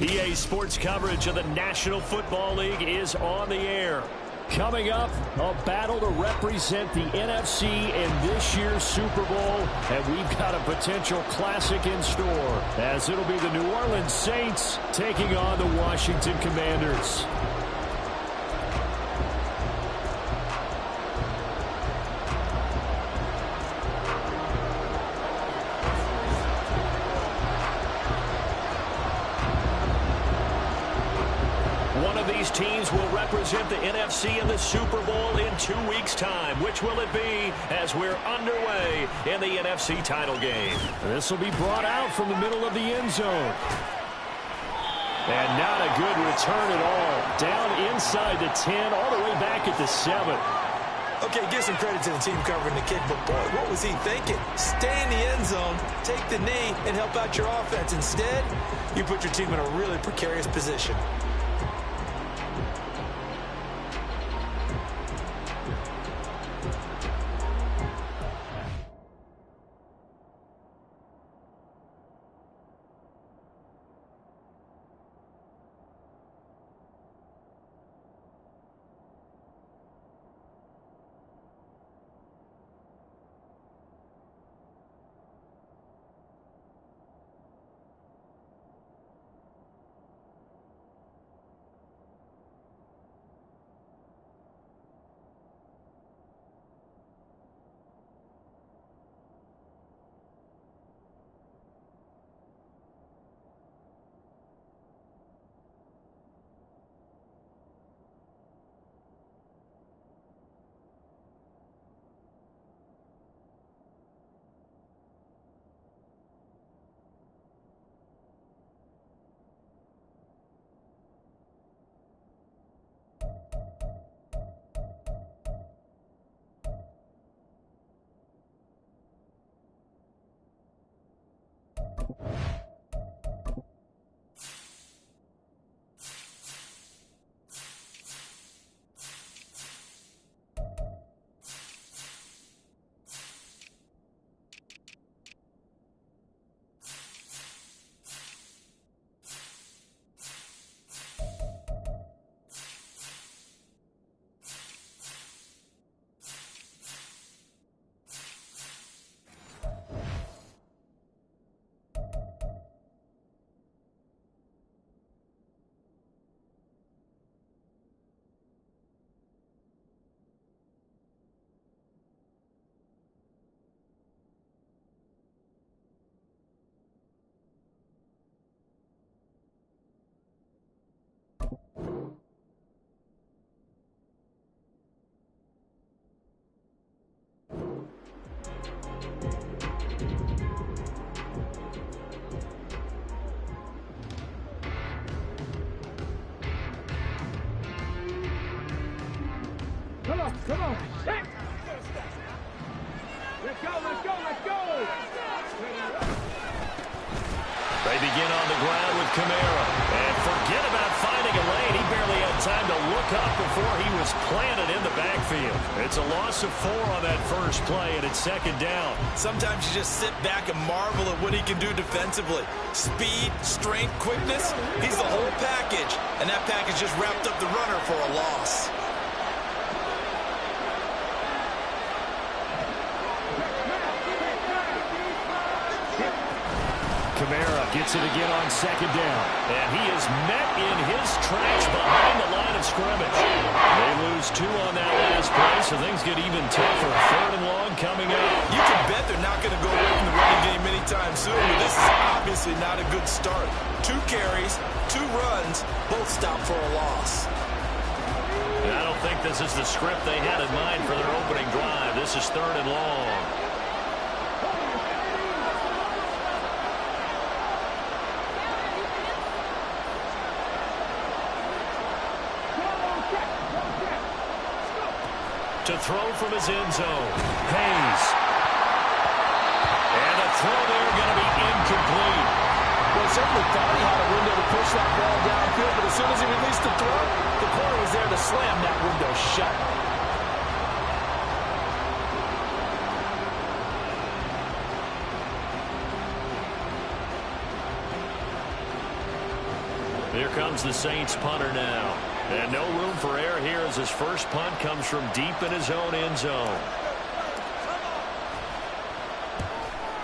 EA Sports coverage of the National Football League is on the air. Coming up, a battle to represent the NFC in this year's Super Bowl, and we've got a potential classic in store, as it'll be the New Orleans Saints taking on the Washington Commanders. These teams will represent the NFC in the Super Bowl in 2 weeks' time. Which will it be as we're underway in the NFC title game? This will be brought out from the middle of the end zone. And not a good return at all. Down inside the 10, all the way back at the 7. Okay, give some credit to the team covering the kick, but boy, what was he thinking? Stay in the end zone, take the knee, and help out your offense. Instead, you put your team in a really precarious position. Come on. Hey. Let's go, let's go, let's go. They begin on the ground with Kamara. And forget about finding a lane. He barely had time to look up before he was planted in the backfield. It's a loss of 4 on that first play, and it's second down. Sometimes you just sit back and marvel at what he can do defensively. Speed, strength, quickness, he's the whole package. And that package just wrapped up the runner for a loss. Kamara gets it again on second down. And he is met in his tracks behind the line of scrimmage. They lose 2 on that last play, so things get even tougher. 3rd and long coming up. You can bet they're not going to go away from the running game anytime soon, but this is obviously not a good start. 2 carries, 2 runs, both stopped for a loss. And I don't think this is the script they had in mind for their opening drive. This is 3rd and long. To throw from his end zone. Hayes. And a throw there going to be incomplete. Well, certainly thought he had a window to push that ball downfield, but as soon as he released the throw, the corner was there to slam that window shut. Here comes the Saints punter now. And no room for error here as his first punt comes from deep in his own end zone.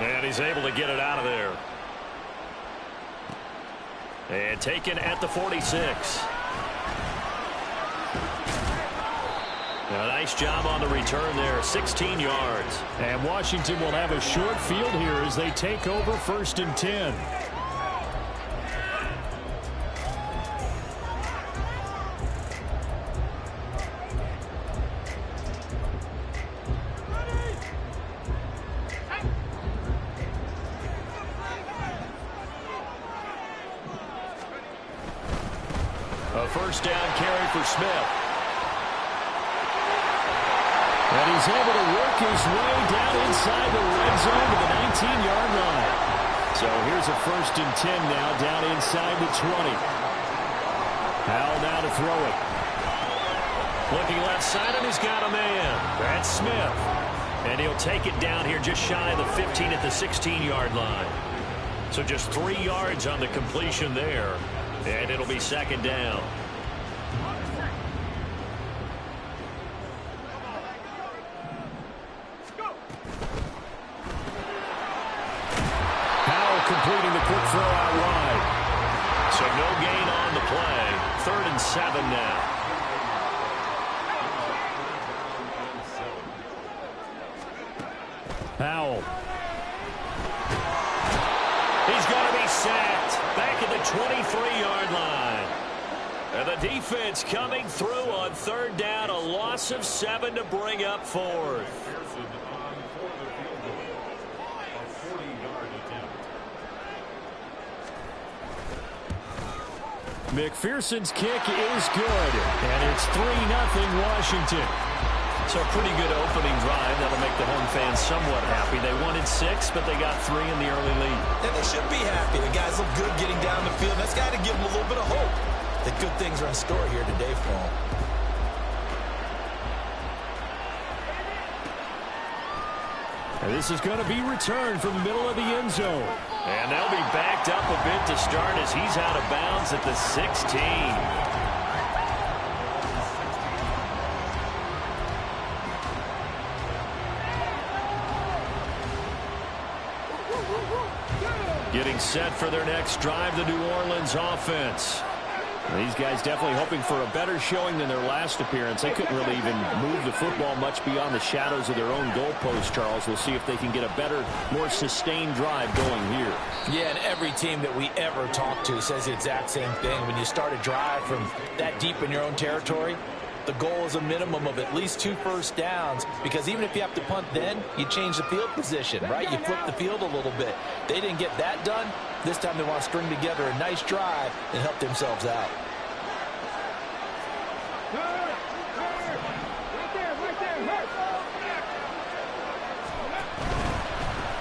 And he's able to get it out of there. And taken at the 46. A nice job on the return there, 16 yards. And Washington will have a short field here as they take over 1st and 10. A first down carry for Smith. And he's able to work his way down inside the red zone to the 19-yard line. So here's a 1st and 10 now down inside the 20. Howell now to throw it. Looking left side, and he's got a man. That's Smith. And he'll take it down here just shy of the 15 at the 16-yard line. So just 3 yards on the completion there. And it'll be 2nd down. Completing the quick throw out wide. So no gain on the play. 3rd and 7 now. Howell. He's going to be sacked. Back at the 23-yard line. And the defense coming through on 3rd down. A loss of 7 to bring up 4th. McPherson's kick is good, and it's 3-0 Washington. So a pretty good opening drive. That'll make the home fans somewhat happy. They wanted 6, but they got 3 in the early lead. And they should be happy. The guys look good getting down the field. That's got to give them a little bit of hope that good things are in store here today for them. And this is going to be returned from the middle of the end zone. And they'll be backed up a bit to start as he's out of bounds at the 16. Getting set for their next drive, the New Orleans offense. These guys definitely hoping for a better showing than their last appearance. They couldn't really even move the football much beyond the shadows of their own goalpost, Charles. We'll see if they can get a better, more sustained drive going here. Yeah, and every team that we ever talk to says the exact same thing. When you start a drive from that deep in your own territory, the goal is a minimum of at least 2 first downs, because even if you have to punt then, you change the field position, right? You flip the field a little bit. They didn't get that done. This time they want to string together a nice drive and help themselves out.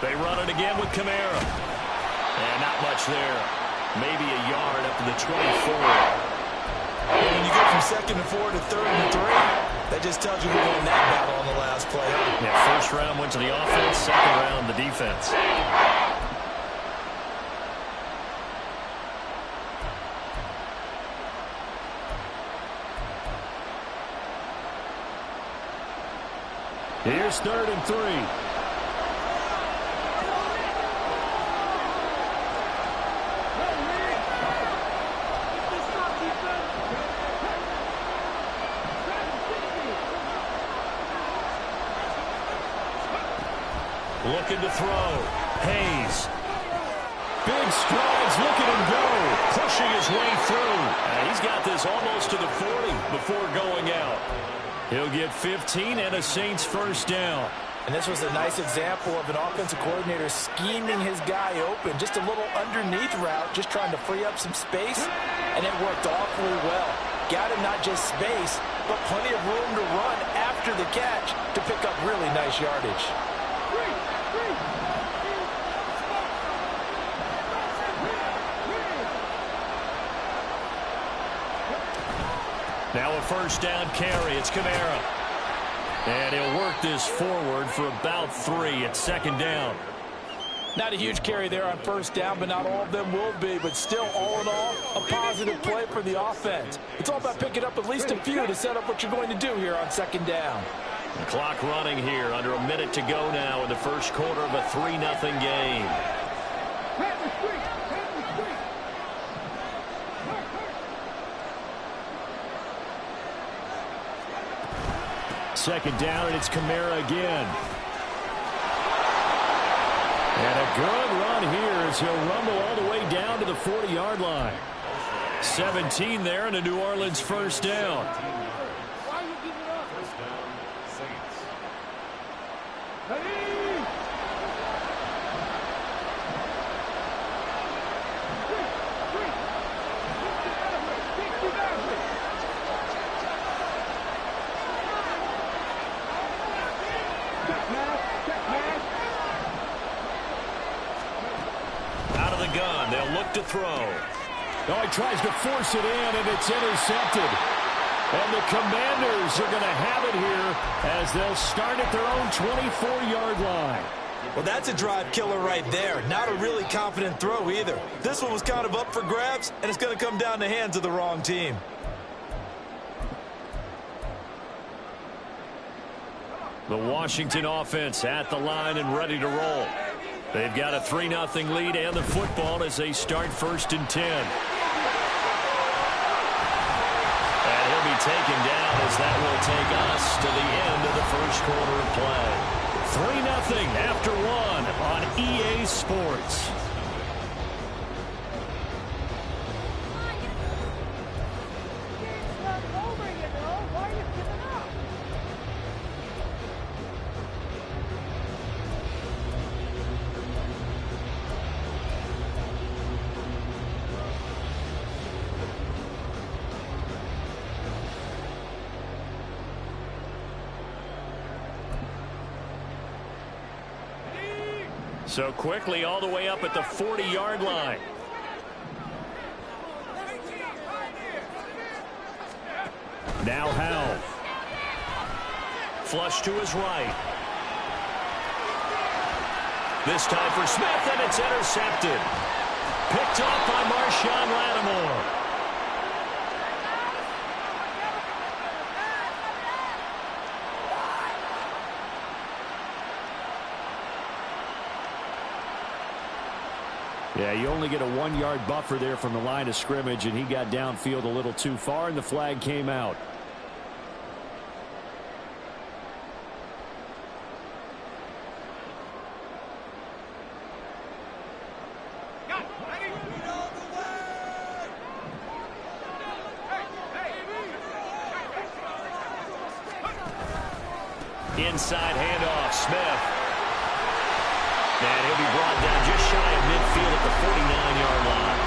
They run it again with Kamara. And not much there. Maybe a yard up to the 24. And when you go from 2nd and 4 to 3rd and 3, that just tells you who won that battle on the last play. Yeah, first round went to the offense, second round the defense. Here's 3rd and 3. Looking to throw. Hayes. Big strides. Look at him go. Pushing his way through. He's got this almost to the 40 before going out. He'll get 15 and a Saints first down. And this was a nice example of an offensive coordinator scheming his guy open. Just a little underneath route, just trying to free up some space. And it worked awfully well. Got him not just space, but plenty of room to run after the catch to pick up really nice yardage. Now a first down carry. It's Kamara. And he'll work this forward for about 3 at 2nd down. Not a huge carry there on first down, but not all of them will be. But still, all in all, a positive play for the offense. It's all about picking up at least a few to set up what you're going to do here on second down. The clock running here, under a minute to go now in the first quarter of a 3-0 game. Second down, and it's Kamara again. And a good run here as he'll rumble all the way down to the 40-yard line. 17 there and a New Orleans first down. Out of the gun, they'll look to throw. Oh, he tries to force it in, and it's intercepted. And the Commanders are going to have it here as they'll start at their own 24-yard line. Well, that's a drive killer right there. Not a really confident throw either. This one was kind of up for grabs, and it's going to come down the hands of the wrong team. The Washington offense at the line and ready to roll. They've got a 3-0 lead and the football as they start 1st and 10. And he'll be taken down as that will take us to the end of the first quarter of play. 3-0 after 1 on EA Sports. So quickly all the way up at the 40-yard line. Now Howell. Flush to his right. This time for Smith, and it's intercepted. Picked off by Marshawn Lattimore. Yeah, you only get a 1-yard buffer there from the line of scrimmage, and he got downfield a little too far, and the flag came out. Inside handoff, Smith. And he'll be brought down just shy of midfield at the 49-yard line.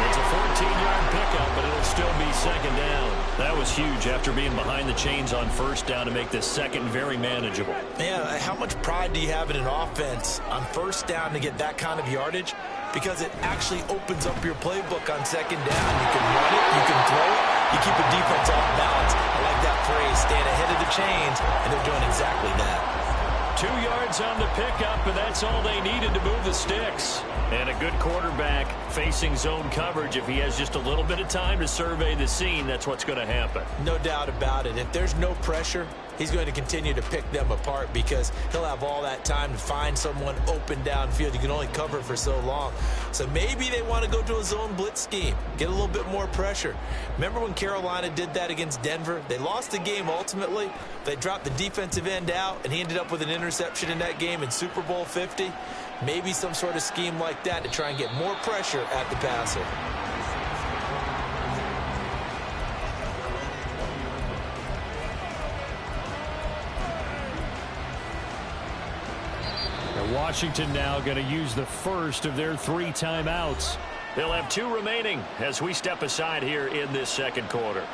It's a 14-yard pickup, but it'll still be second down. That was huge after being behind the chains on first down to make this second very manageable. Yeah, how much pride do you have in an offense on first down to get that kind of yardage? Because it actually opens up your playbook on second down. You can run it, you can throw it, you keep a defense off balance. I like that phrase, staying ahead of the chains, and they're doing exactly that. 2 yards on the pickup, and that's all they needed to move the sticks. And a good quarterback facing zone coverage. If he has just a little bit of time to survey the scene, that's what's going to happen. No doubt about it. If there's no pressure, he's going to continue to pick them apart because he'll have all that time to find someone open downfield. You can only cover for so long. So maybe they want to go to a zone blitz scheme, get a little bit more pressure. Remember when Carolina did that against Denver? They lost the game ultimately. They dropped the defensive end out, and he ended up with an interception in that game in Super Bowl 50. Maybe some sort of scheme like that to try and get more pressure at the passer. Washington now going to use the first of their 3 timeouts. They'll have 2 remaining as we step aside here in this second quarter.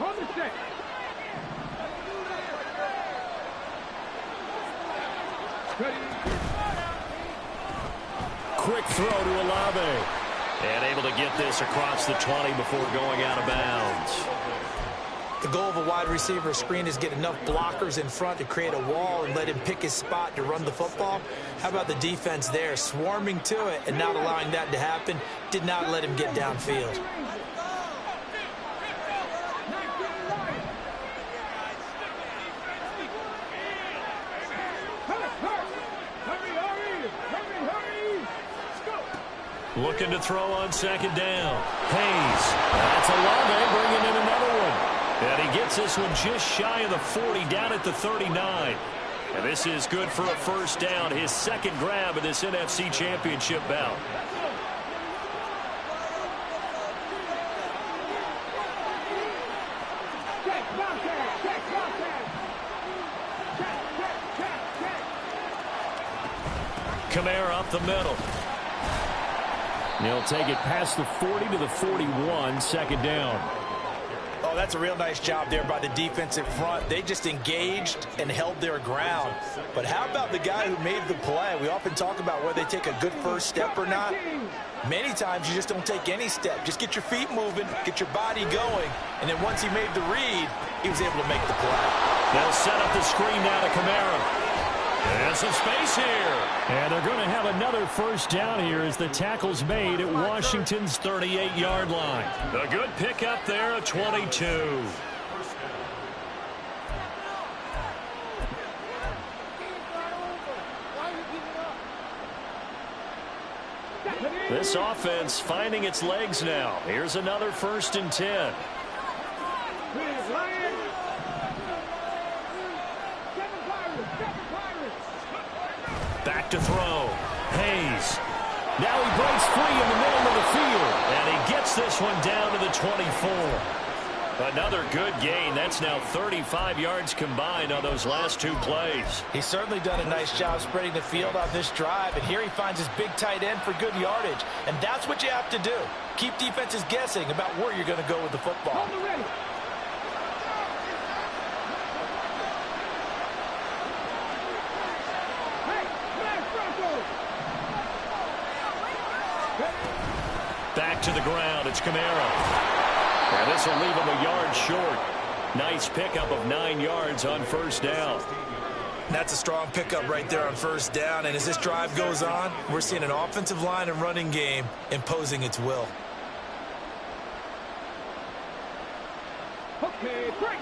On the stick. Ready. quick throw to Olave. And able to get this across the 20 before going out of bounds. The goal of a wide receiver screen is get enough blockers in front to create a wall and let him pick his spot to run the football. How about the defense there, swarming to it and not allowing that to happen? Did not let him get downfield. Looking to throw on second down. Hayes. That's Olave bringing in another one. And he gets this one just shy of the 40, down at the 39. And this is good for a first down, his second grab of this NFC Championship bout. Kamara up the middle. He'll take it past the 40 to the 41, second down. Oh, that's a real nice job there by the defensive front. They just engaged and held their ground. But how about the guy who made the play? We often talk about whether they take a good first step or not. Many times you just don't take any step. Just get your feet moving, get your body going, and then once he made the read, he was able to make the play. They'll set up the screen now to Kamara. There's some space here. And they're going to have another first down here as the tackle's made at Washington's 38-yard line. A good pickup there at 22. This offense finding its legs now. Here's another 1st and 10. Back to throw. Hayes. Now he breaks free in the middle of the field. And he gets this one down to the 24. Another good gain. That's now 35 yards combined on those last 2 plays. He's certainly done a nice job spreading the field on this drive. And here he finds his big tight end for good yardage. And that's what you have to do. Keep defenses guessing about where you're going to go with the football. Back to the ground. It's Kamara. And this will leave him a yard short. Nice pickup of 9 yards on first down. That's a strong pickup right there on first down. And as this drive goes on, we're seeing an offensive line and running game imposing its will. Okay, break.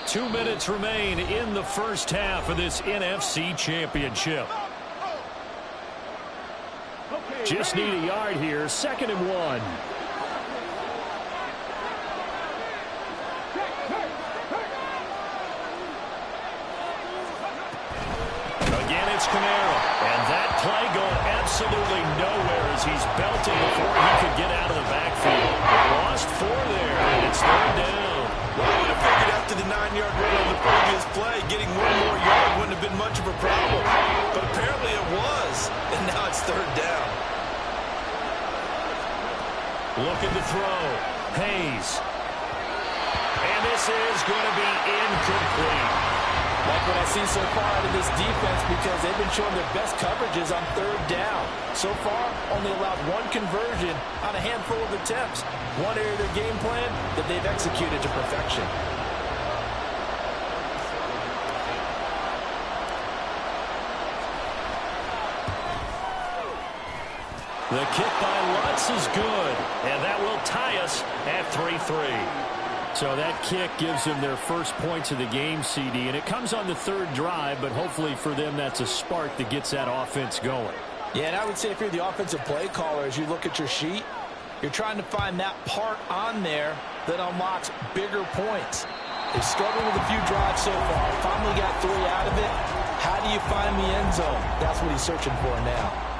Two minutes remain in the first half of this NFC Championship. Just need a yard here, 2nd and 1. Again, it's Kamara. And that play going absolutely nowhere as he's belting before he could get out of the backfield. Lost 4 there, and it's 3rd down. Well, I would have figured after the 9-yard run on the previous play, getting 1 more yard wouldn't have been much of a problem. But apparently it was, and now it's 3rd down. Looking to throw. Hayes. And this is going to be incomplete. Like what I see so far out of this defense, because they've been showing their best coverages on 3rd down. So far, only allowed 1 conversion on a handful of attempts. One area of their game plan that they've executed to perfection. The kick by Lutz is good, and that will tie us at 3-3. So that kick gives them their first points of the game, CD, and it comes on the 3rd drive, but hopefully for them that's a spark that gets that offense going. Yeah, and I would say if you're the offensive play caller, as you look at your sheet, you're trying to find that part on there that unlocks bigger points. They've struggled with a few drives so far. Finally got 3 out of it. How do you find the end zone? That's what he's searching for now.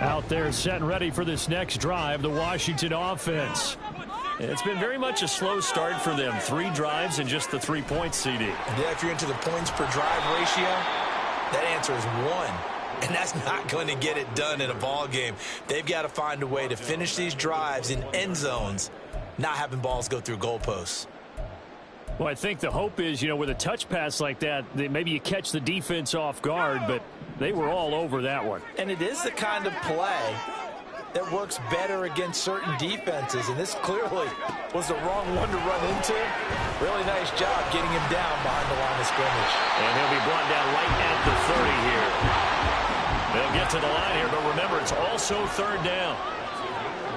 Out there set and ready for this next drive, the Washington offense. It's been very much a slow start for them. 3 drives and just the 3 points, CD. Yeah, if you're into the points per drive ratio, that answer is 1. And that's not going to get it done in a ball game. They've got to find a way to finish these drives in end zones, not having balls go through goalposts. Well, I think the hope is, with a touch pass like that maybe you catch the defense off guard, but they were all over that one. And it is the kind of play that works better against certain defenses, and this clearly was the wrong one to run into. Really nice job getting him down behind the line of scrimmage. And he'll be brought down right at the 30 here. They'll get to the line here, but remember, it's also 3rd down.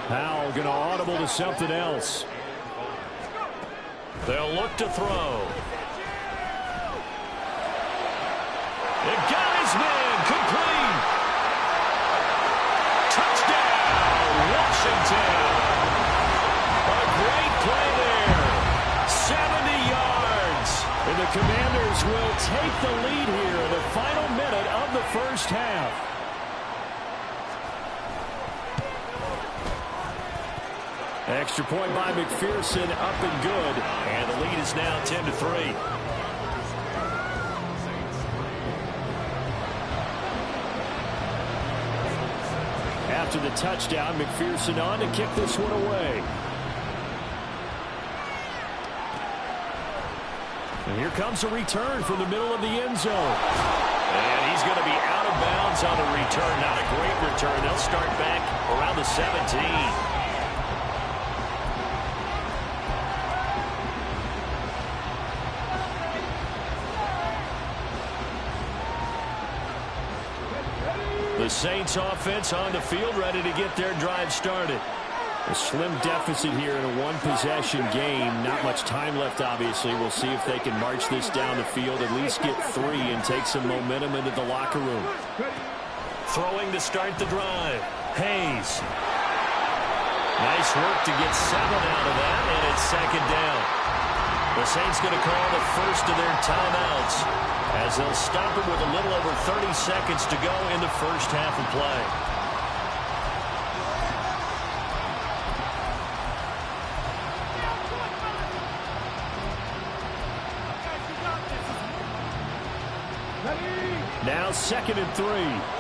Powell going to audible to something else. They'll look to throw. It got his man, complete. Touchdown, Washington. A great play there. 70 yards. And the Commanders will take the lead here in the final minute of the first half. Extra point by McPherson, up and good. And the lead is now 10-3. After the touchdown, McPherson on to kick this one away. And here comes a return from the middle of the end zone. And he's going to be out of bounds on the return. Not a great return. They'll start back around the 17. The Saints offense on the field, ready to get their drive started. A slim deficit here in a one-possession game. Not much time left, obviously. We'll see if they can march this down the field, at least get 3 and take some momentum into the locker room. Throwing to start the drive. Hayes. Nice work to get 7 out of that, and it's 2nd down. The Saints going to call the first of their timeouts, as they'll stop it with a little over 30 seconds to go in the first half of play. Now 2nd and 3.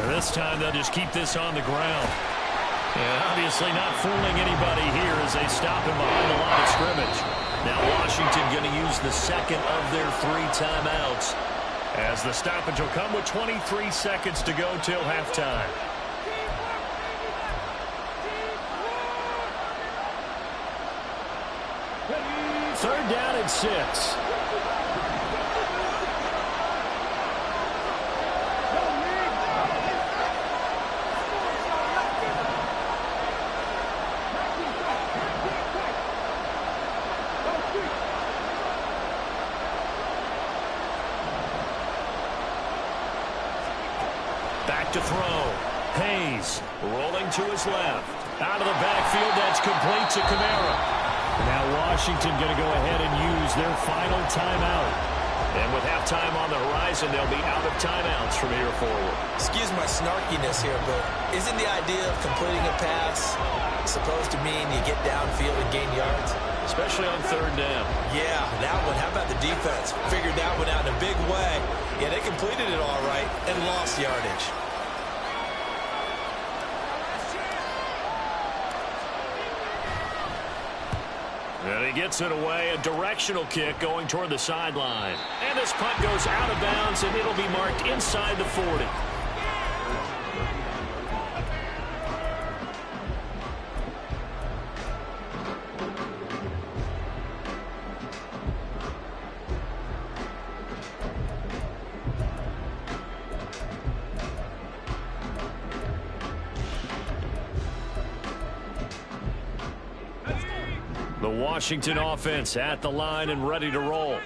This time they'll just keep this on the ground. And obviously not fooling anybody here as they stop him behind the line of scrimmage. Now Washington going to use the 2nd of their 3 timeouts, as the stoppage will come with 23 seconds to go till halftime. Third down and 6. To throw. Hayes rolling to his left. Out of the backfield, that's complete to Kamara. Now Washington going to go ahead and use their final timeout. And with halftime on the horizon, they'll be out of timeouts from here forward. Excuse my snarkiness here, but isn't the idea of completing a pass supposed to mean you get downfield and gain yards? Especially on 3rd down. Yeah, that one. How about the defense? Figured that one out in a big way. Yeah, they completed it all right and lost yardage. And he gets it away, a directional kick going toward the sideline. And this punt goes out of bounds, and it'll be marked inside the 40. The Washington offense at the line and ready to roll.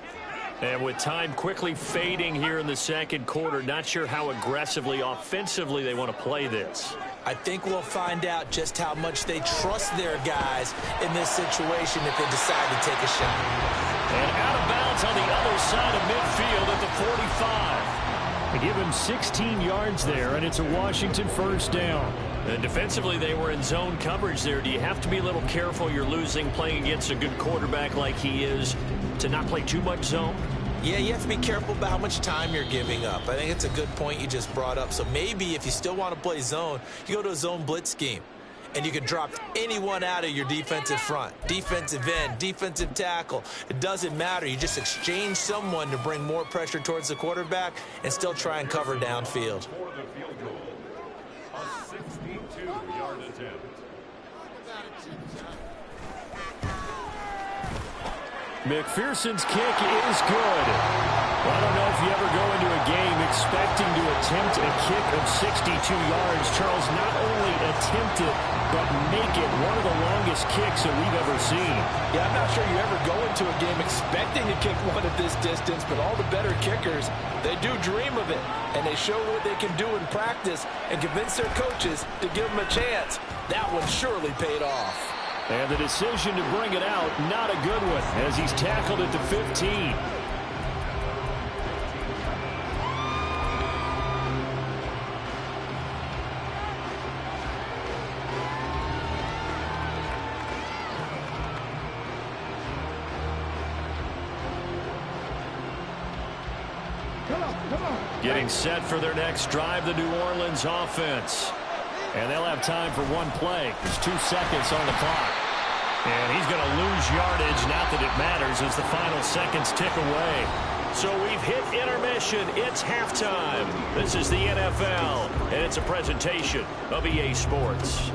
And with time quickly fading here in the 2nd quarter, not sure how aggressively, offensively they want to play this. I think we'll find out just how much they trust their guys in this situation if they decide to take a shot. And out of bounds on the other side of midfield at the 45. They give him 16 yards there, and it's a Washington first down. And defensively, they were in zone coverage there. Do you have to be a little careful? You're losing playing against a good quarterback like he is to not play too much zone? Yeah, you have to be careful about how much time you're giving up. I think it's a good point you just brought up. So maybe if you still want to play zone, you go to a zone blitz scheme. And you can drop anyone out of your defensive front. Defensive end, defensive tackle. It doesn't matter. You just exchange someone to bring more pressure towards the quarterback and still try and cover downfield. McPherson's kick is good. Well, I don't know if you ever go into a game expecting to attempt a kick of 62 yards. Charles, not only attempt it, but make it one of the longest kicks that we've ever seen. Yeah, I'm not sure you ever go into a game expecting to kick one at this distance, but all the better kickers, they do dream of it. And they show what they can do in practice and convince their coaches to give them a chance. That one surely paid off. And the decision to bring it out, not a good one, as he's tackled at the 15. Come on. Getting set for their next drive, the New Orleans offense. And they'll have time for one play. There's 2 seconds on the clock. And he's going to lose yardage. Not that it matters as the final seconds tick away. So we've hit intermission. It's halftime. This is the NFL, and it's a presentation of EA Sports.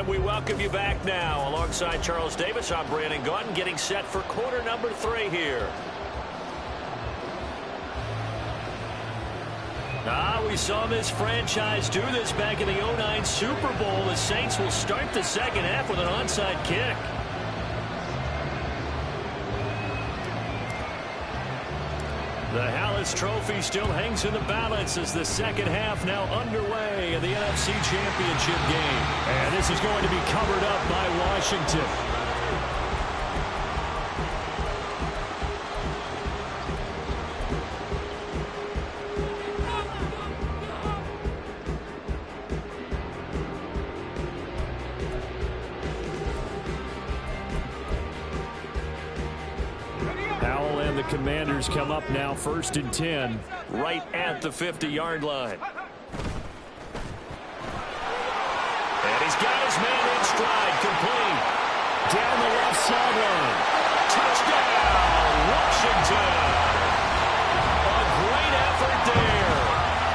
We welcome you back now. Alongside Charles Davis, I'm Brandon Gaudin, getting set for quarter number 3 here. We saw this franchise do this back in the 2009 Super Bowl. The Saints will start the second half with an onside kick. The Hallis Trophy still hangs in the balance as the second half now underway in the NFC Championship game. And this is going to be covered up by Washington. Commanders come up now, 1st and 10. Right at the 50-yard line. And he's got his man in stride, complete. Down the left sideline. Touchdown, Washington. A great effort there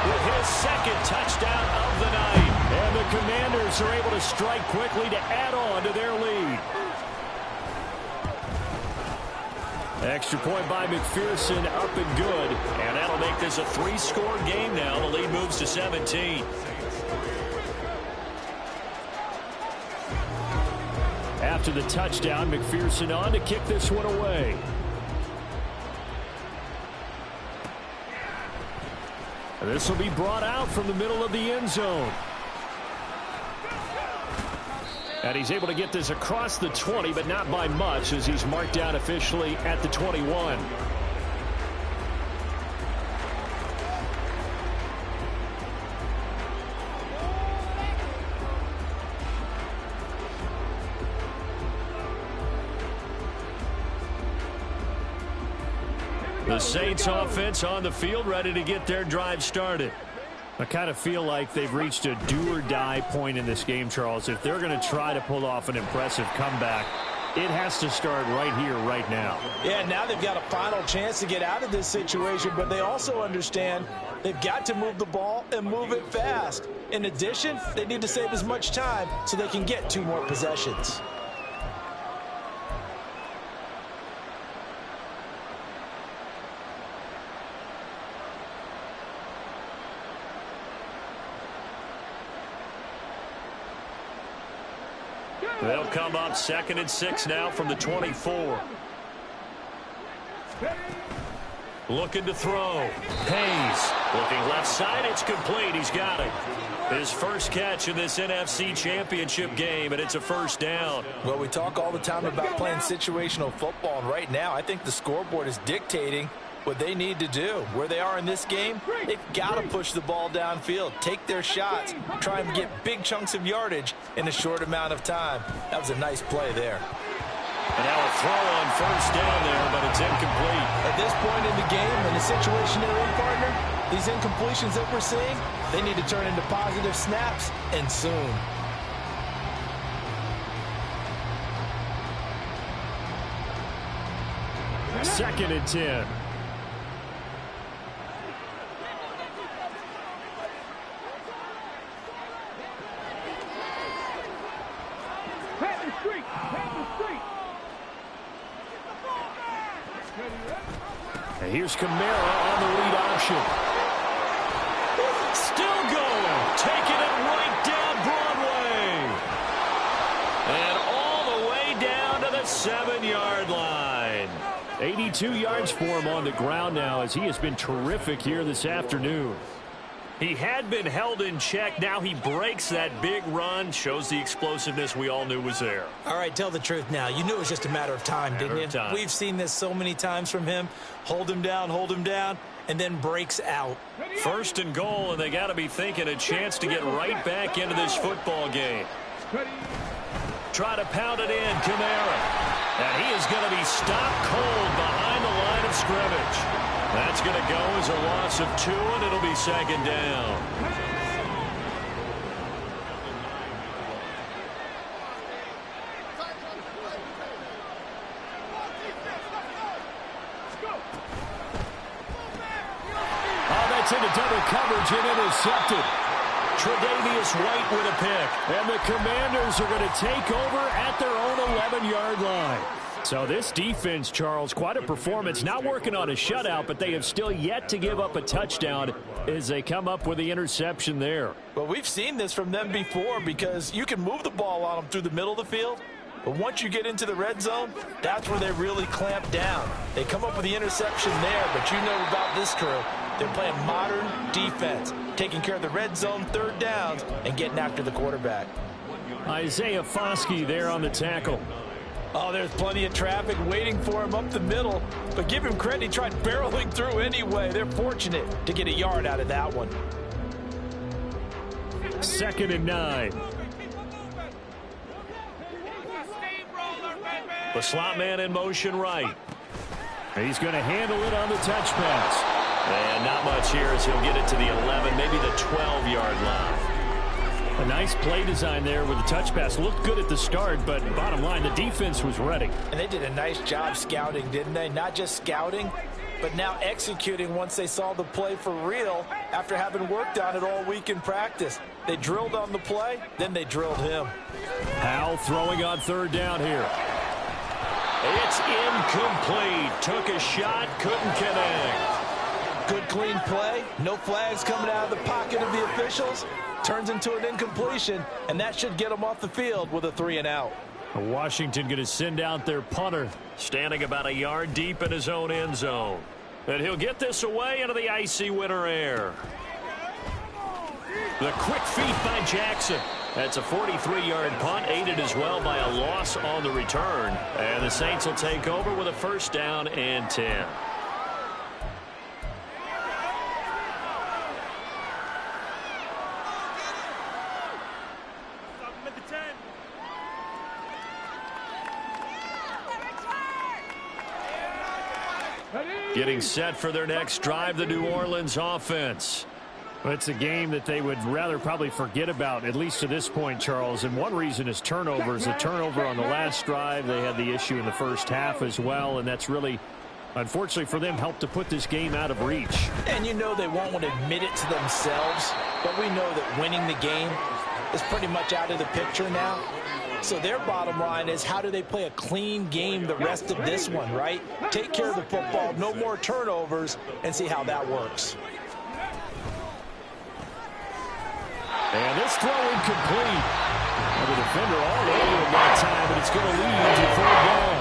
with his second touchdown of the night. And the Commanders are able to strike quickly to add on to their lead. Extra point by McPherson, up and good. And that'll make this a 3-score game now. The lead moves to 17. After the touchdown, McPherson on to kick this one away. This will be brought out from the middle of the end zone. And he's able to get this across the 20, but not by much, as he's marked down officially at the 21. The Saints offense on the field, ready to get their drive started. I kind of feel like they've reached a do-or-die point in this game, Charles. If they're going to try to pull off an impressive comeback, it has to start right here, right now. Yeah, now they've got a final chance to get out of this situation, but they also understand they've got to move the ball and move it fast. In addition, they need to save as much time so they can get 2 more possessions. They'll come up 2nd and 6 now from the 24. Looking to throw. Hayes looking left side. It's complete. He's got it. His first catch in this NFC Championship game, and it's a first down. Well, we talk all the time about playing situational football, and right now I think the scoreboard is dictating what they need to do. Where they are in this game, they've got to push the ball downfield, take their shots, try and get big chunks of yardage in a short amount of time. That was a nice play there. And now a throw on first down there, but it's incomplete. At this point in the game, in the situation they're in, partner, these incompletions that we're seeing, they need to turn into positive snaps, and soon. Second and 10. And here's Kamara on the lead option. Still going. Taking it right down Broadway. And all the way down to the 7-yard line. 82 yards for him on the ground now, as he has been terrific here this afternoon. He had been held in check. Now he breaks that big run. Shows the explosiveness we all knew was there. All right, tell the truth now. You knew it was just a matter of time, didn't you? We've seen this so many times from him. Hold him down, and then breaks out. 1st and goal, and they got to be thinking a chance to get right back into this football game. Try to pound it in, Kamara. And he is going to be stopped cold behind the line of scrimmage. That's going to go as a loss of 2, and it'll be 2nd down. Oh, that's into double coverage and intercepted. Tre'Davious White with a pick. And the Commanders are going to take over at their own 11-yard line. So this defense, Charles, quite a performance. Not working on a shutout, but they have still yet to give up a touchdown as they come up with the interception there. Well, we've seen this from them before, because you can move the ball on them through the middle of the field, but once you get into the red zone, that's where they really clamp down. They come up with the interception there, but you know about this crew. They're playing modern defense, taking care of the red zone 3rd downs and getting after the quarterback. Isaiah Foskey there on the tackle. Oh, there's plenty of traffic waiting for him up the middle, but give him credit, he tried barreling through anyway. They're fortunate to get a yard out of that one. 2nd and 9. The slot man in motion right. He's going to handle it on the touch pass. And not much here as he'll get it to the 11, maybe the 12-yard line. A nice play design there with the touch pass. Looked good at the start, but bottom line, the defense was ready. And they did a nice job scouting, didn't they? Not just scouting, but now executing once they saw the play for real after having worked on it all week in practice. They drilled on the play, then they drilled him. Howell throwing on 3rd down here. It's incomplete. Took a shot, couldn't connect. Good clean play. No flags coming out of the pocket of the officials. Turns into an incompletion, and that should get them off the field with a 3-and-out. Washington going to send out their punter. Standing about a yard deep in his own end zone. And he'll get this away into the icy winter air. The quick feet by Jackson. That's a 43-yard punt, aided as well by a loss on the return. And the Saints will take over with a 1st down and 10. Getting set for their next drive, the New Orleans offense. Well, it's a game that they would rather probably forget about, at least to this point, Charles. And one reason is turnovers. A turnover on the last drive. They had the issue in the first half as well, and that's really, unfortunately for them, helped to put this game out of reach. And you know they won't want to admit it to themselves, but we know that winning the game is pretty much out of the picture now. So their bottom line is, how do they play a clean game the rest of this one, right? Take care of the football, no more turnovers, and see how that works. And this throw incomplete. And the defender all over him that time, and it's going to lead to third down.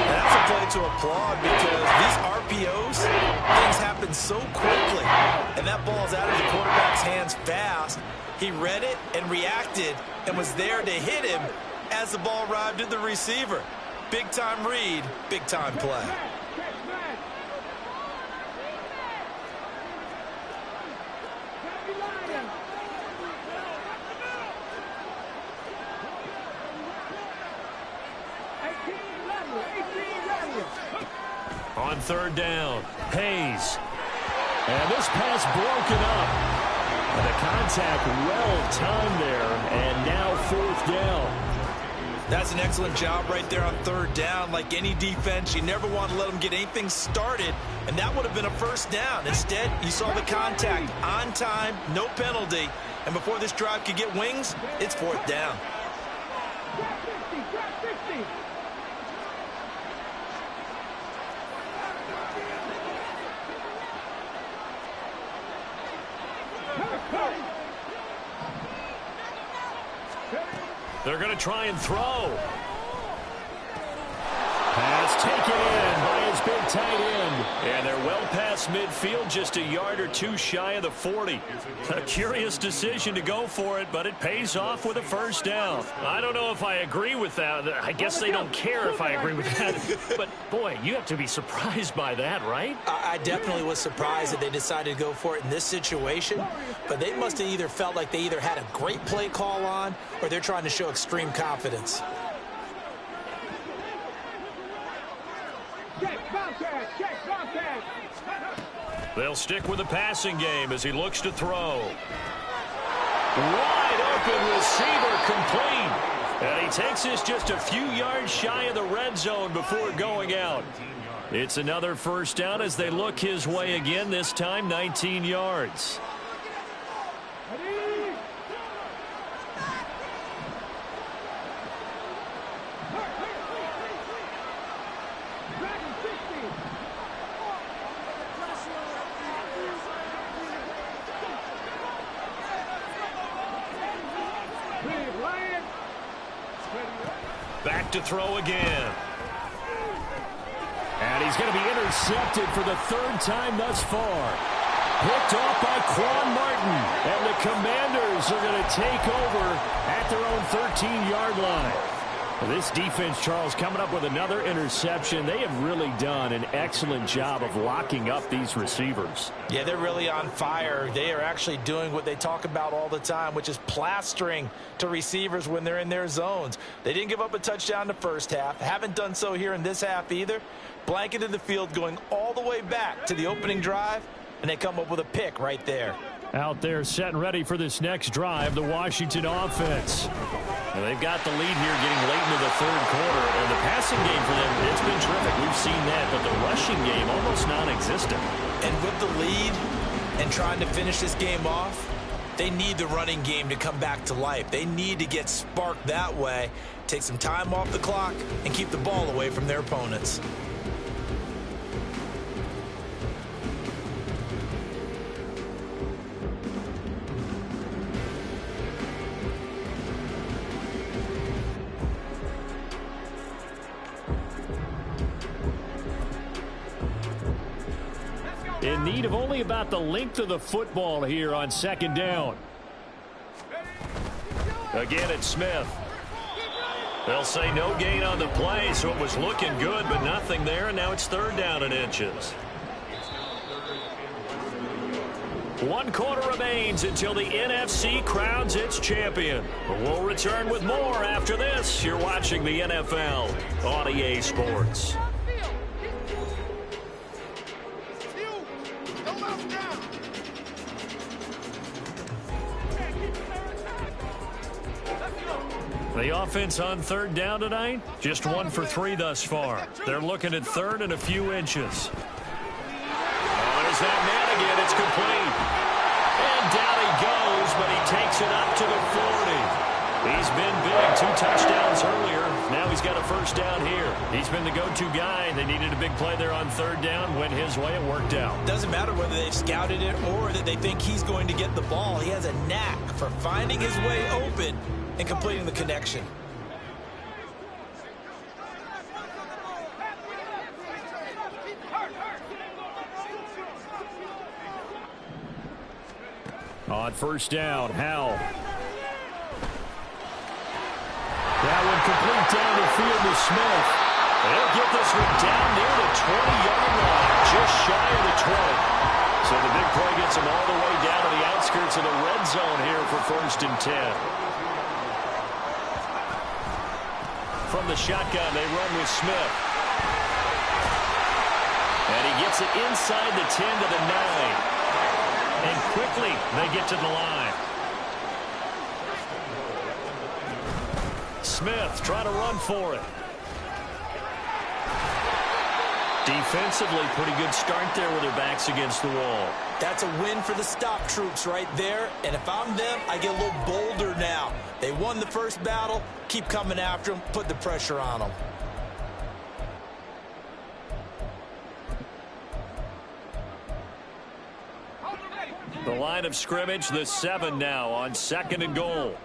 That's a play to applaud because these RPOs, things happen so quickly. And that ball's out of the quarterback's hands fast. He read it and reacted and was there to hit him as the ball arrived at the receiver. Big-time read, big-time play. On third down, Hayes. And this pass broken up. And the contact well timed there, and now fourth down. That's an excellent job right there on third down. Like any defense, you never want to let them get anything started, and that would have been a first down. Instead, you saw the contact on time, no penalty, and before this drive could get wings, it's fourth down. They're going to try and throw. Pass taken in by his big tight end. And they're well past midfield, just a yard or two shy of the 40. A curious decision to go for it, but it pays off with a first down. I don't know if I agree with that. I guess they don't care if I agree with that. But, boy, you have to be surprised by that, right? I definitely was surprised that they decided to go for it in this situation, but they must have either felt like they either had a great play call on or they're trying to show extreme confidence. They'll stick with the passing game as he looks to throw. Wide open receiver complete. And he takes this just a few yards shy of the red zone before going out. It's another first down as they look his way again, this time 19 yards. Back to throw again. And he's going to be intercepted for the third time thus far. Picked off by Quan Martin. And the Commanders are going to take over at their own 13-yard line. This defense, Charles, coming up with another interception. They have really done an excellent job of locking up these receivers. Yeah, they're really on fire. They are actually doing what they talk about all the time, which is plastering to receivers when they're in their zones. They didn't give up a touchdown the first half. Haven't done so here in this half either. Blanketed the field going all the way back to the opening drive, and they come up with a pick right there. Out there set and ready for this next drive, the Washington offense. And they've got the lead here getting late into the third quarter. And the passing game for them, it's been terrific. We've seen that. But the rushing game, almost non-existent. And with the lead and trying to finish this game off, they need the running game to come back to life. They need to get sparked that way, take some time off the clock, and keep the ball away from their opponents. In need of only about the length of the football here on second down. Again, it's Smith. They'll say no gain on the play, so it was looking good, but nothing there, and now it's third down and inches. 1 quarter remains until the NFC crowns its champion. We'll return with more after this. You're watching the NFL on EA Sports. The offense on third down tonight, just 1 for 3 thus far. They're looking at third and a few inches. Oh, there's that man again. It's complete. And down he goes, but he takes it up to the 40. He's been big. 2 touchdowns earlier. Now he's got a first down here. He's been the go-to guy. They needed a big play there on third down. Went his way. It worked out. Doesn't matter whether they've scouted it or that they think he's going to get the ball. He has a knack for finding his way open and completing the connection. On first down, Howell. That one complete down the field to Smith. They'll get this one down near the 20-yard line, just shy of the 20. So the big play gets them all the way down to the outskirts of the red zone here for first and 10. From the shotgun, they run with Smith. And he gets it inside the 10 to the 9. And quickly, they get to the line. Smith trying to run for it. Defensively, pretty good start there with their backs against the wall. That's a win for the stop troops right there. And if I'm them, I get a little bolder now. They won the first battle. Keep coming after them. Put the pressure on them. The line of scrimmage, the 7 now on second and goal.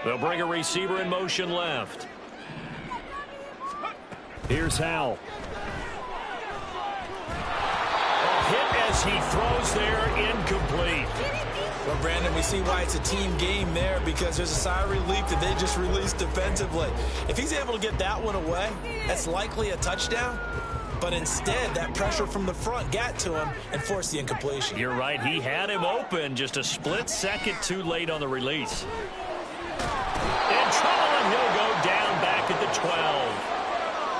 They'll bring a receiver in motion left. Here's Howell. A hit as he throws there, incomplete. Well, Brandon, we see why it's a team game there, because there's a sigh of relief that they just released defensively. If he's able to get that one away, that's likely a touchdown. But instead, that pressure from the front got to him and forced the incompletion. You're right. He had him open, just a split second too late on the release. In trouble, and he'll go down back at the 12.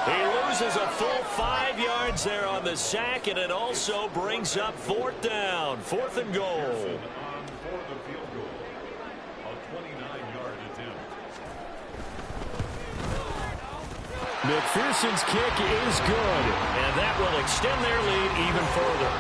He loses a full 5 yards there on the sack, and it also brings up fourth down. Fourth and goal. McPherson's kick is good, and that will extend their lead even further.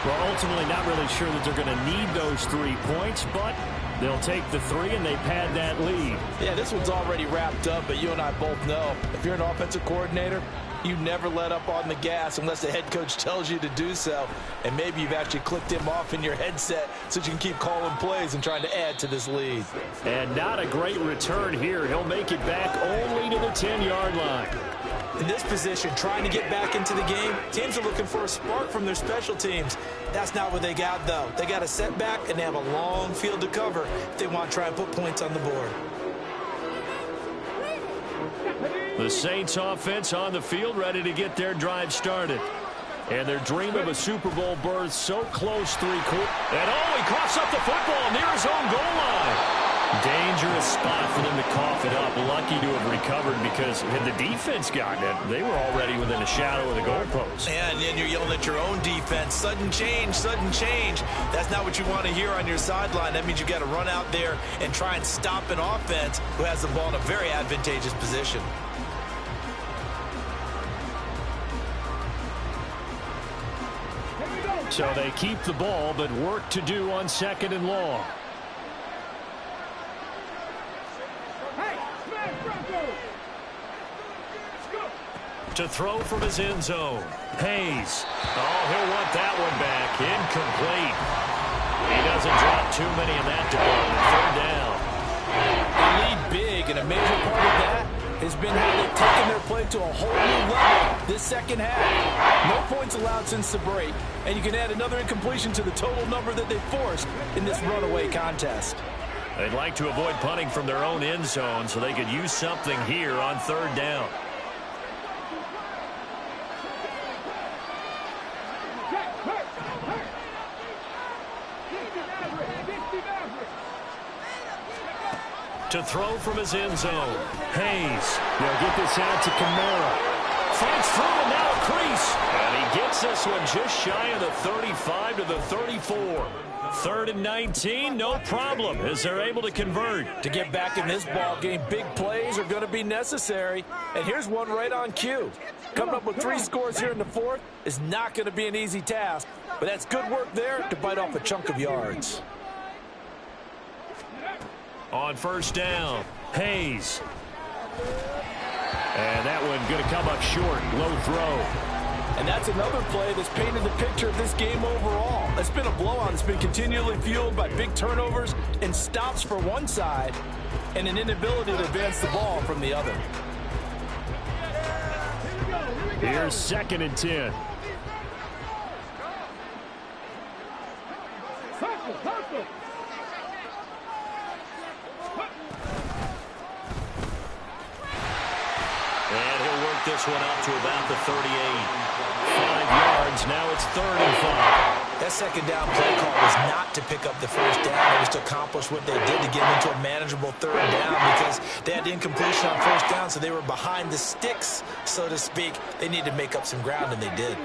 Well, ultimately not really sure that they're going to need those 3 points, but they'll take the 3 and they pad that lead. Yeah, this one's already wrapped up, but you and I both know if you're an offensive coordinator, you never let up on the gas unless the head coach tells you to do so. And maybe you've actually clicked him off in your headset so you can keep calling plays and trying to add to this lead. And not a great return here. He'll make it back only to the 10-yard line. In this position, trying to get back into the game, teams are looking for a spark from their special teams. That's not what they got, though. They got a setback, and they have a long field to cover if they want to try and put points on the board. The Saints offense on the field, ready to get their drive started. And their dream of a Super Bowl berth so close 3 quarters. And he coughs up the football near his own goal line. Dangerous spot for them to cough it up. Lucky to have recovered, because had the defense gotten it, they were already within a shadow of the goalpost. And then you're yelling at your own defense. Sudden change, sudden change. That's not what you want to hear on your sideline. That means you've got to run out there and try and stop an offense who has the ball in a very advantageous position. So they keep the ball, but work to do on second and long. To throw from his end zone. Hayes. Oh, he'll want that one back. Incomplete. He doesn't drop too many in that department. Third down. They lead big, and a major part of that has been how they've taken their play to a whole new level this second half. No points allowed since the break, and you can add another incompletion to the total number that they forced in this runaway contest. They'd like to avoid punting from their own end zone so they could use something here on third down. To throw from his end zone. Hayes. They'll get this out to Kamara. Fights through and now a crease. And he gets this one just shy of the 35 to the 34. Third and 19, no problem, as they're able to convert. To get back in this ball game, big plays are going to be necessary. And here's one right on cue. Coming up with 3 scores here in the fourth is not going to be an easy task. But that's good work there to bite off a chunk of yards. On first down, Hayes. And that one going to come up short. Low throw. And that's another play that's painted the picture of this game overall. It's been a blowout. It's been continually fueled by big turnovers and stops for one side and an inability to advance the ball from the other. Here's 2nd and 10. And he'll work this one up to about the 38. 5 yards. Now it's 3rd and 5. That second down play call was not to pick up the first down. It was to accomplish what they did to get into a manageable 3rd down because they had incompletion on first down, so they were behind the sticks, so to speak. They needed to make up some ground, and they did.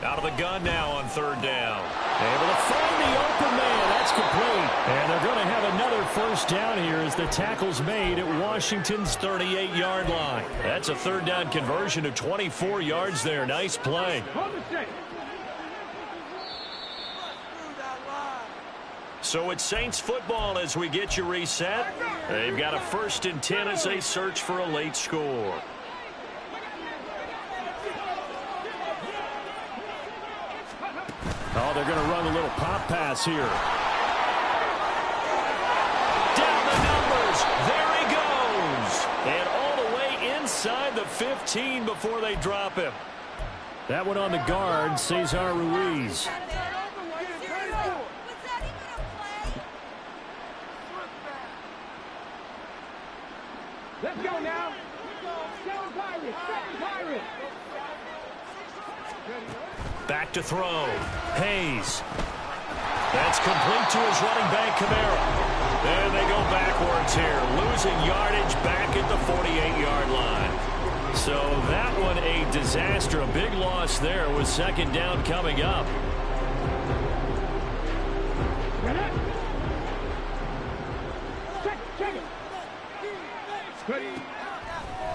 Out of the gun now on 3rd down. Able to find the open man. That's complete. And they're going to have another first down here as the tackle's made at Washington's 38-yard line. That's a 3rd down conversion of 24 yards there. Nice play. So it's Saints football as we get you reset. They've got a 1st and 10 as they search for a late score. Oh, they're going to run a little pop pass here. Down the numbers. There he goes. And all the way inside the 15 before they drop him. That one on the guard, Cesar Ruiz. Let's go now. Seven Pirates. Back to throw. Hayes. That's complete to his running back, Kamara. And they go backwards here, losing yardage back at the 48-yard line. So that one a disaster. A big loss there with 2nd down coming up.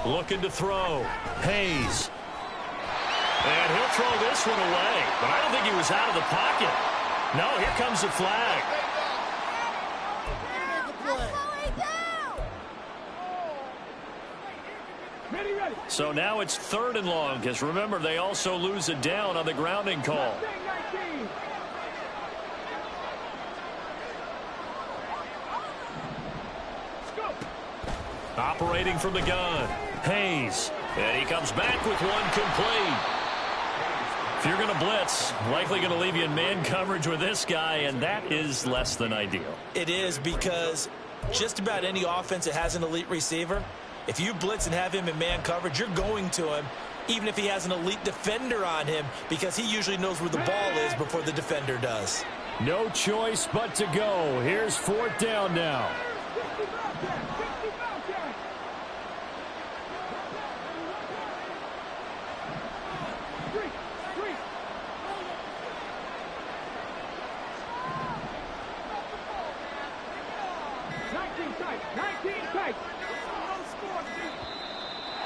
Looking to throw. Hayes. And he'll throw this one away. But I don't think he was out of the pocket. No, here comes the flag. So now it's 3rd and long, because remember, they also lose a down on the grounding call. Operating from the gun, Hayes. And he comes back with one complete. If you're going to blitz, likely going to leave you in man coverage with this guy, and that is less than ideal. It is, because just about any offense that has an elite receiver, if you blitz and have him in man coverage, you're going to him, even if he has an elite defender on him, because he usually knows where the ball is before the defender does. No choice but to go. Here's 4th down now.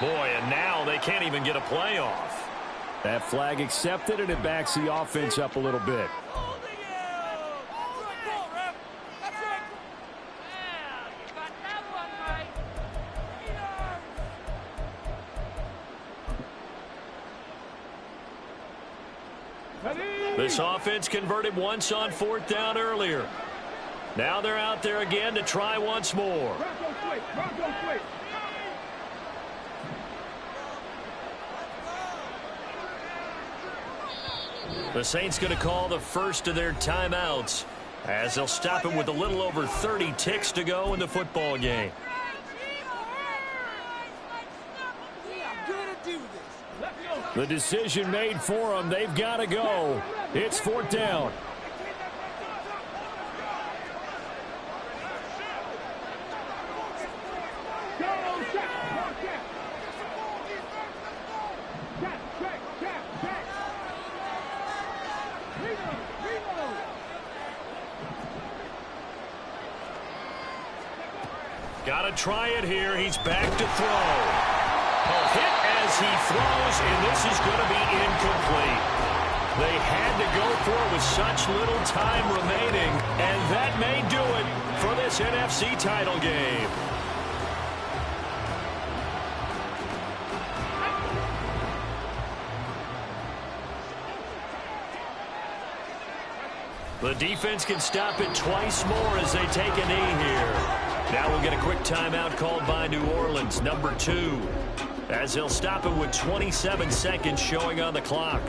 Boy, and now they can't even get a play off. That flag accepted, and it backs the offense up a little bit. This offense converted once on 4th down earlier. Now they're out there again to try once more. The Saints going to call the first of their timeouts as they'll stop him with a little over 30 ticks to go in the football game. The decision made for them. They've got to go. It's 4th down. Got to try it here. He's back to throw. A hit as he throws, and this is going to be incomplete. They had to go for it with such little time remaining, and that may do it for this NFC title game. The defense can stop it twice more as they take a knee here. Now we'll get a quick timeout called by New Orleans, number 2, as they'll stop it with 27 seconds showing on the clock.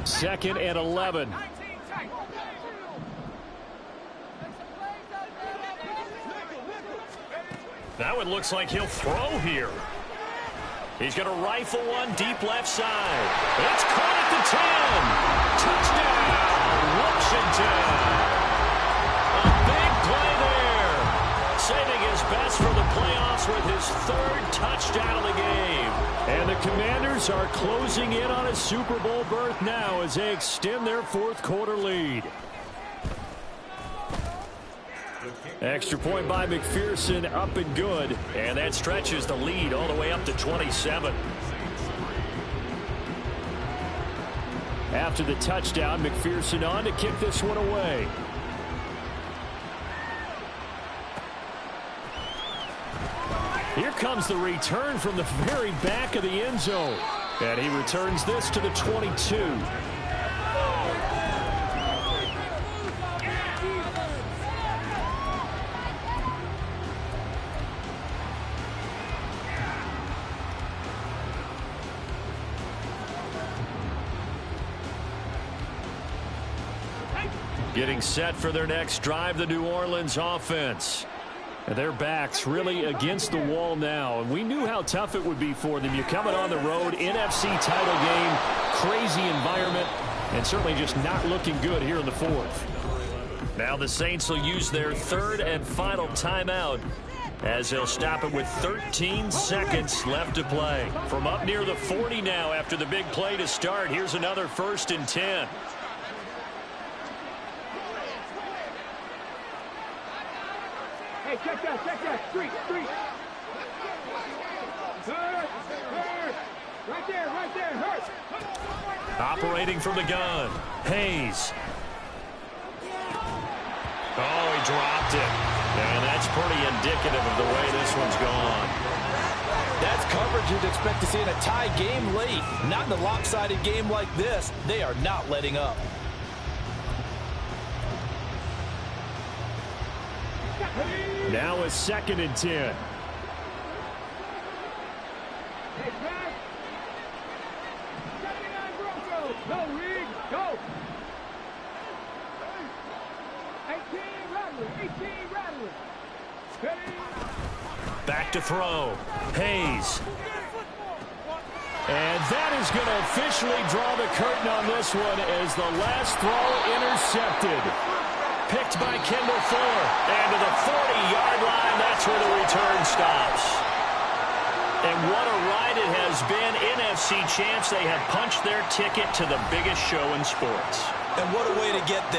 Second and 11. That one looks like he'll throw here. He's going to rifle one deep left side. It's caught at the 10. Touchdown, Washington. A big play there. Saving his best for the playoffs with his 3rd touchdown of the game. And the Commanders are closing in on a Super Bowl berth now as they extend their 4th quarter lead. Extra point by McPherson, up and good. And that stretches the lead all the way up to 27. After the touchdown, McPherson on to kick this one away. Here comes the return from the very back of the end zone. And he returns this to the 22. Getting set for their next drive, the New Orleans offense. And their backs really against the wall now. And we knew how tough it would be for them. You're coming on the road, NFC title game, crazy environment, and certainly just not looking good here in the 4th. Now the Saints will use their 3rd and final timeout as they'll stop it with 13 seconds left to play. From up near the 40 now after the big play to start, here's another 1st and 10. Hey, check that, street. Hurt. Right there, hurt. Operating from the gun, Hayes. Oh, he dropped it. And that's pretty indicative of the way this one's gone. That's coverage you'd expect to see in a tie game late. Not in a lopsided game like this. They are not letting up. Now a 2nd and 10. Hey, Pat. 79 Broncos. Go, Reed. Go. 18 rattling. Steady. Back to throw. Hayes. And that is going to officially draw the curtain on this one as the last throw intercepted. Picked by Kendall Fuller. And to the 40-yard line, that's where the return stops. And what a ride it has been. NFC champs, they have punched their ticket to the biggest show in sports. And what a way to get there.